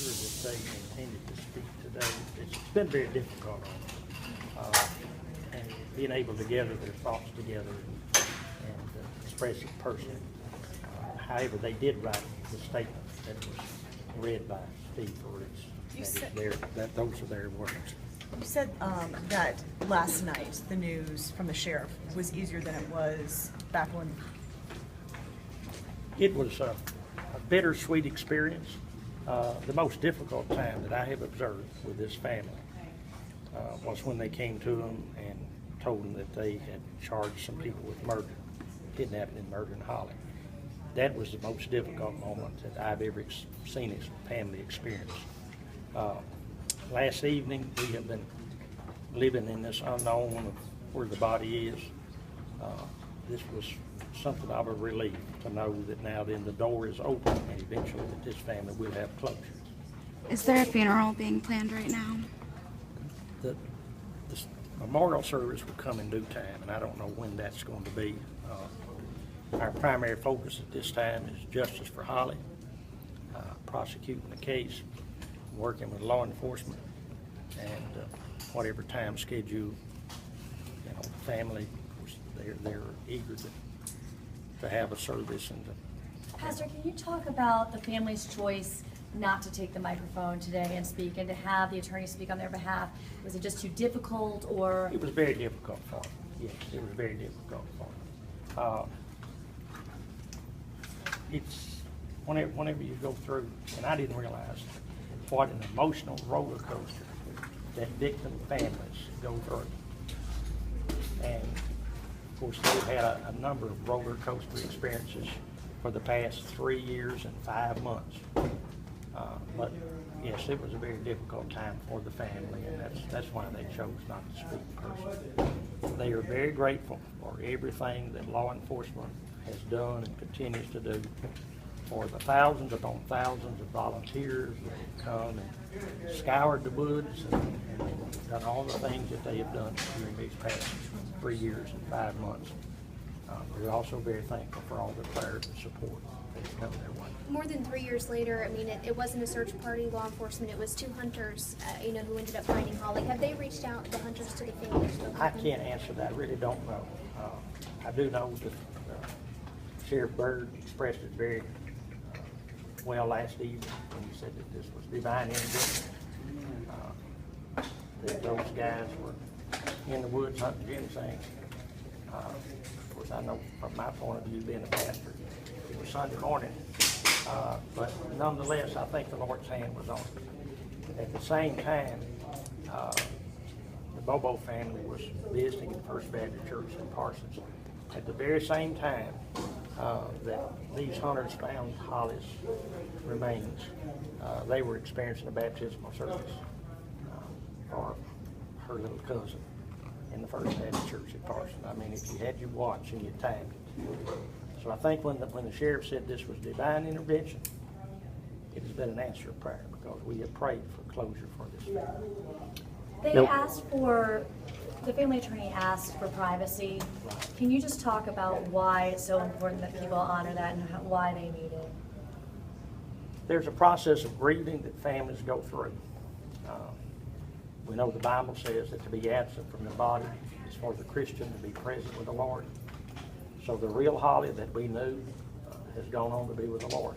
sure that they intended to speak today. It's been very difficult on them. And being able to gather their thoughts together and express it personally. However, they did write the statement that was read by Steve Ford's. Those are their words. You said that last night the news from the sheriff was easier than it was back when. It was a bittersweet experience. The most difficult time that I have observed with this family was when they came to them and told them that they had charged some people with murder, kidnapping and murdering Holly. That was the most difficult moment that I've ever seen a family experience. Last evening, we have been living in this unknown of where the body is. This was something of a relief to know that now then the door is open and eventually that this family will have closure. Is there a funeral being planned right now? The memorial service will come in due time, and I don't know when that's going to be. Our primary focus at this time is justice for Holly, prosecuting the case, working with law enforcement, and whatever time schedule, the family, of course, they're eager to have a service. And Pastor, can you talk about the family's choice not to take the microphone today and speak, and to have the attorney speak on their behalf? Was it just too difficult, or? It was very difficult for them. Yes, it was very difficult for them. It's whenever you go through, and I didn't realize what an emotional roller coaster that victim families go through. And of course, they've had a number of roller coaster experiences for the past 3 years and 5 months. But yes, it was a very difficult time for the family, and that's why they chose not to speak personally. They are very grateful for everything that law enforcement has done and continues to do, for the thousands upon thousands of volunteers that have come and scoured the woods and done all the things that they have done during these past 3 years and 5 months. We're also very thankful for all the prayers and support that has come their way. More than 3 years later, I mean, it wasn't a search party, law enforcement, it was 2 hunters, who ended up finding Holly. Have they reached out, the hunters, to the family? I can't answer that. I really don't know. I do know that Sheriff Byrd expressed it very well last evening when he said that this was divine intervention. That those guys were in the woods hunting ginseng. Of course, I know from my point of view, being a pastor, it was Sunday morning. But nonetheless, I think the Lord's hand was on it. At the same time, the Bobo family was visiting the First Baptist Church in Parsons. At the very same time that these hunters found Holly's remains, they were experiencing a baptismal service for her little cousin in the First Baptist Church at Parsons. I mean, if you had your watch and you timed it. So I think when the sheriff said this was divine intervention, it has been an answer of prayer, because we have prayed for closure for this family. They asked for, the family attorney asked for privacy. Can you just talk about why it's so important that people honor that and why they need it? There's a process of grieving that families go through. We know the Bible says that to be absent from the body is for the Christian to be present with the Lord. So the real Holly that we knew has gone on to be with the Lord.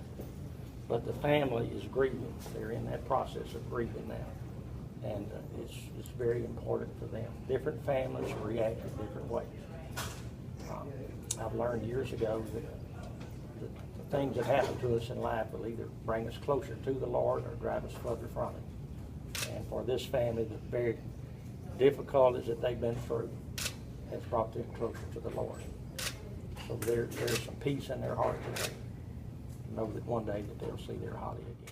But the family is grieving. They're in that process of grieving now. And it's very important for them. Different families react in different ways. I've learned years ago that the things that happen to us in life will either bring us closer to the Lord or drive us further from Him. And for this family, the very difficulties that they've been through has brought them closer to the Lord. So there's some peace in their heart today. Know that one day that they'll see their Holly again.